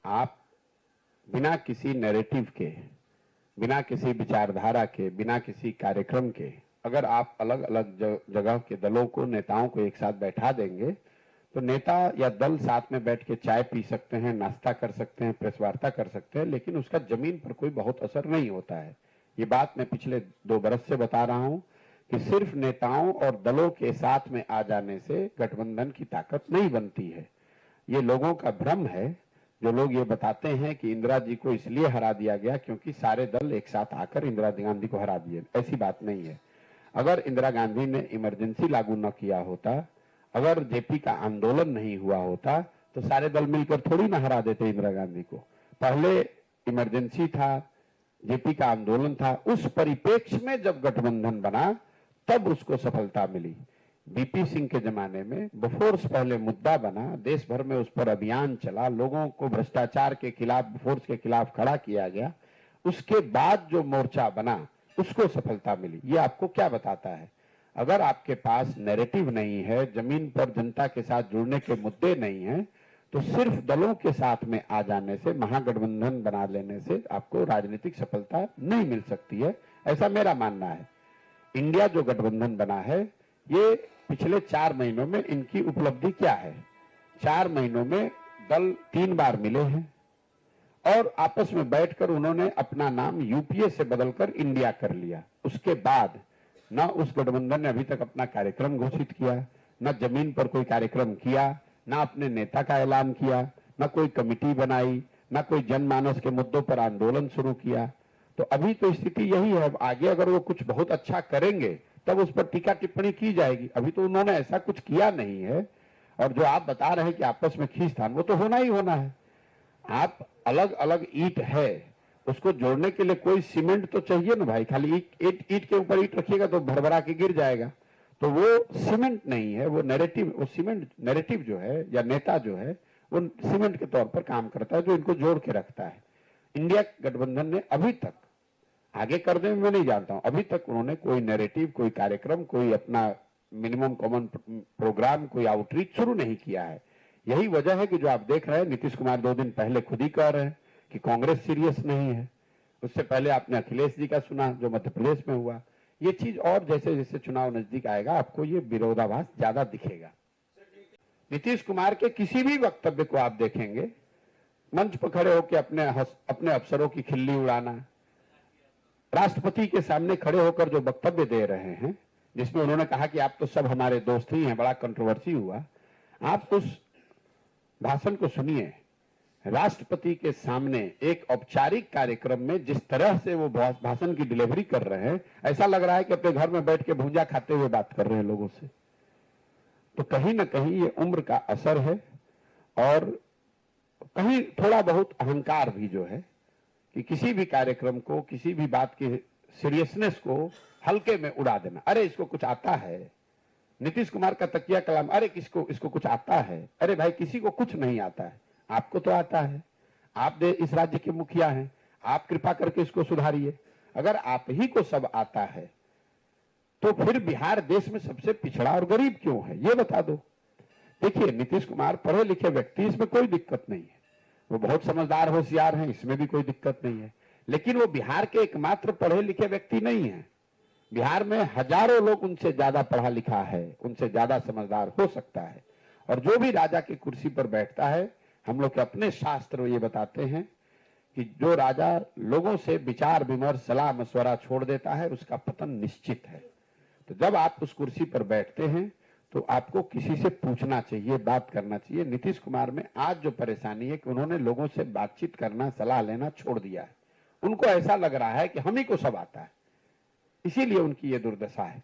आप बिना किसी नैरेटिव के, बिना किसी विचारधारा के, बिना किसी कार्यक्रम के अगर आप अलग अलग जगह के दलों को, नेताओं को एक साथ बैठा देंगे तो नेता या दल साथ में बैठ के चाय पी सकते हैं, नाश्ता कर सकते हैं, प्रेस वार्ता कर सकते हैं, लेकिन उसका जमीन पर कोई बहुत असर नहीं होता है। ये बात मैं पिछले 2 बरस से बता रहा हूं कि सिर्फ नेताओं और दलों के साथ में आ जाने से गठबंधन की ताकत नहीं बनती है। ये लोगों का भ्रम है। जो लोग ये बताते हैं कि इंदिरा जी को इसलिए हरा दिया गया क्योंकि सारे दल एक साथ आकर इंदिरा गांधी को हरा दिए, ऐसी बात नहीं है। अगर इंदिरा गांधी ने इमरजेंसी लागू न किया होता, अगर जेपी का आंदोलन नहीं हुआ होता तो सारे दल मिलकर थोड़ी ना हरा देते इंदिरा गांधी को। पहले इमरजेंसी था, जेपी का आंदोलन था, उस परिप्रेक्ष्य में जब गठबंधन बना तब उसको सफलता मिली। बीपी सिंह के जमाने में बोफोर्स पहले मुद्दा बना, देश भर में उस पर अभियान चला, लोगों को भ्रष्टाचार के खिलाफ, बोफोर्स के खिलाफ खड़ा किया गया। उसके बाद जो मोर्चा बना उसको सफलता मिली। ये आपको क्या बताता है? अगर आपके पास नैरेटिव नहीं है, जमीन पर जनता के साथ जुड़ने के मुद्दे नहीं है, तो सिर्फ दलों के साथ में आ जाने से, महागठबंधन बना लेने से आपको राजनीतिक सफलता नहीं मिल सकती है, ऐसा मेरा मानना है। इंडिया जो गठबंधन बना है, ये पिछले 4 महीनों में इनकी उपलब्धि क्या है? 4 महीनों में दल 3 बार मिले हैं और आपस में बैठकर उन्होंने अपना नाम यूपीए से बदलकर इंडिया कर लिया। उसके बाद न उस गठबंधन ने अभी तक अपना कार्यक्रम घोषित किया, न जमीन पर कोई कार्यक्रम किया, न अपने नेता का ऐलान किया, न कोई कमिटी बनाई, न कोई जनमानस के मुद्दों पर आंदोलन शुरू किया। तो अभी तो स्थिति यही है। आगे अगर वो कुछ बहुत अच्छा करेंगे तब उस पर टीका टिप्पणी की जाएगी। अभी तो उन्होंने ऐसा कुछ किया नहीं है। और जो आप बता रहे हैं कि आपस में खींचतान, वो तो होना ही होना है। आप अलग अलग ईंट है, उसको जोड़ने के लिए कोई सीमेंट तो चाहिए ना भाई। खाली ईंट के ऊपर ईंट रखिएगा तो भरभरा के गिर जाएगा। तो वो सीमेंट नहीं है, वो नैरेटिव, वो सीमेंट नैरेटिव जो है या नेता जो है वो सीमेंट के तौर पर काम करता है, जो इनको जोड़ के रखता है। इंडिया गठबंधन ने अभी तक, आगे कर दे मैं नहीं जानता हूं, अभी तक उन्होंने कोई नैरेटिव, कोई कार्यक्रम, कोई अपना मिनिमम कॉमन प्रोग्राम, कोई आउटरीच शुरू नहीं किया है। यही वजह है कि जो आप देख रहे हैं, नीतीश कुमार 2 दिन पहले खुद ही कह रहे हैं कि कांग्रेस सीरियस नहीं है। उससे पहले आपने अखिलेश जी का सुना जो मध्य प्रदेश में हुआ। ये चीज और जैसे जैसे चुनाव नजदीक आएगा आपको ये विरोधाभास ज्यादा दिखेगा। नीतीश कुमार के किसी भी वक्तव्य को आप देखेंगे, मंच पर खड़े होकर अपने अफसरों की खिल्ली उड़ाना, राष्ट्रपति के सामने खड़े होकर जो वक्तव्य दे रहे हैं जिसमें उन्होंने कहा कि आप तो सब हमारे दोस्त ही हैं, बड़ा कंट्रोवर्सी हुआ। आप उस भाषण को सुनिए। राष्ट्रपति के सामने एक औपचारिक कार्यक्रम में जिस तरह से वो भाषण की डिलीवरी कर रहे हैं, ऐसा लग रहा है कि अपने घर में बैठ के भूजा खाते हुए बात कर रहे हैं लोगों से। तो कहीं ना कहीं ये उम्र का असर है और कहीं थोड़ा बहुत अहंकार भी जो है कि किसी भी कार्यक्रम को, किसी भी बात की सीरियसनेस को हल्के में उड़ा देना। अरे इसको कुछ आता है। नीतीश कुमार का तकिया कलाम, अरे इसको कुछ आता है। अरे भाई किसी को कुछ नहीं आता है, आपको तो आता है। आप इस राज्य के मुखिया हैं, आप कृपा करके इसको सुधारिए। अगर आप ही को सब आता है तो फिर बिहार देश में सबसे पिछड़ा और गरीब क्यों है, ये बता दो। देखिए नीतीश कुमार पढ़े लिखे व्यक्ति, इसमें कोई दिक्कत नहीं है। वो बहुत समझदार होशियार हैं, इसमें भी कोई दिक्कत नहीं है। लेकिन वो बिहार के एकमात्र पढ़े लिखे व्यक्ति नहीं है। बिहार में हजारों लोग उनसे ज्यादा पढ़ा लिखा है, उनसे ज्यादा समझदार हो सकता है। और जो भी राजा की कुर्सी पर बैठता है, हम लोग के अपने शास्त्र ये बताते हैं कि जो राजा लोगों से विचार विमर्श, सलाह मशवरा छोड़ देता है उसका पतन निश्चित है। तो जब आप उस कुर्सी पर बैठते हैं तो आपको किसी से पूछना चाहिए, बात करना चाहिए। नीतीश कुमार में आज जो परेशानी है कि उन्होंने लोगों से बातचीत करना, सलाह लेना छोड़ दिया है। उनको ऐसा लग रहा है कि हम ही को सब आता है, इसीलिए उनकी ये दुर्दशा है।